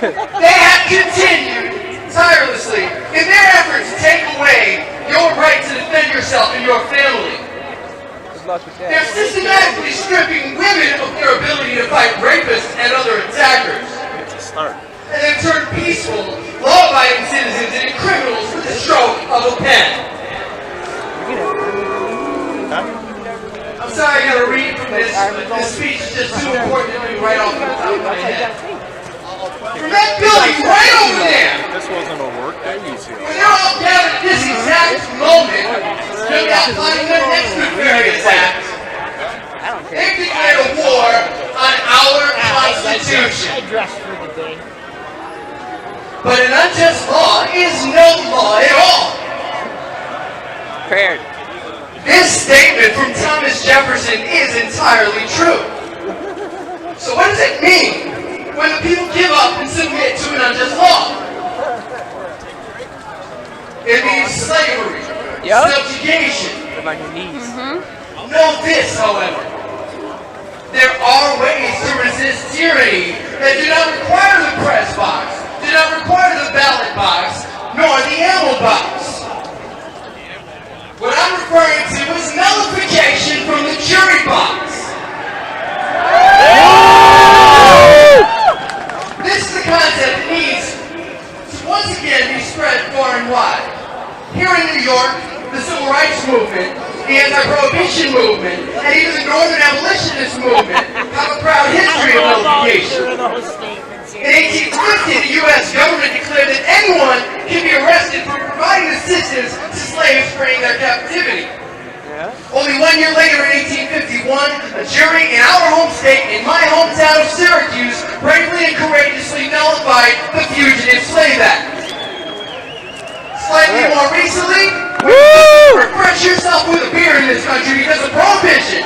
They have continued tirelessly in their effort to take away your right to defend yourself and your family. They're systematically stripping women of their ability to fight rapists and other attackers. And they've turned peaceful, law-abiding citizens into criminals with the stroke of a pen. I'm sorry I gotta read from this, but this speech is just too important to me right off the top of my head. From that building right over there! This wasn't a work day, you see. When they're all gathered at this exact moment, no doubt planning their next nefarious act, they've declared a war on our Constitution. But an unjust law is no law at all. Prepared. This statement from Thomas Jefferson is entirely true. So what does it mean when the people give up and submit to an unjust law? It means slavery, subjugation. Live on your knees. Know this, however. There are ways to resist tyranny that do not require the press box, do not require the ballot box, nor the ammo box. What I'm referring to is nullification from the jury box. This is a concept that needs to once again be spread far and wide. Here in New York, the Civil Rights Movement, the anti-prohibition movement, and even the Northern Abolitionist movement have a proud history of nullification. In 1850, the U.S. government declared that anyone can be arrested for providing assistance to slaves during their captivity. Only 1 year later, in 1851, a jury in our home state, in my hometown of Syracuse, bravely and courageously nullified the Fugitive Slave Act. Slightly more recently, refresh yourself with a beer in this country because of prohibition.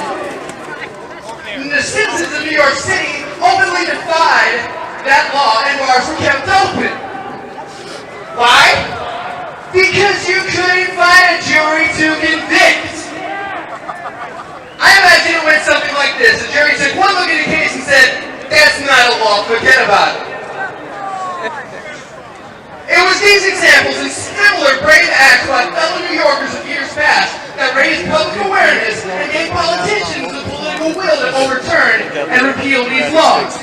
The citizens of New York City openly defied that law and bars were kept open. Why? Because you couldn't find a jury to convict. I imagine it went something like this. The jury took one look at the case and said, that's not a law, forget about it. It was these examples and similar brave acts by fellow New Yorkers of years past that raised public awareness and gave politicians the political will to overturn and repeal these laws.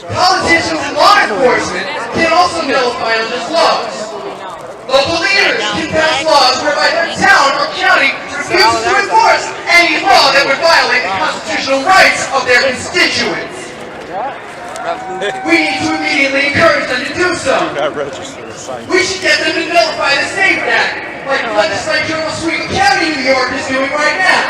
Politicians and law enforcement can also nullify unjust laws. Local leaders can pass laws whereby their town or county refuses to enforce any law that would violate the constitutional rights of their constituents. We need to immediately encourage them to do so. We should get them to nullify the SAFE Act, like the legislature of Oswego County, New York is doing right now.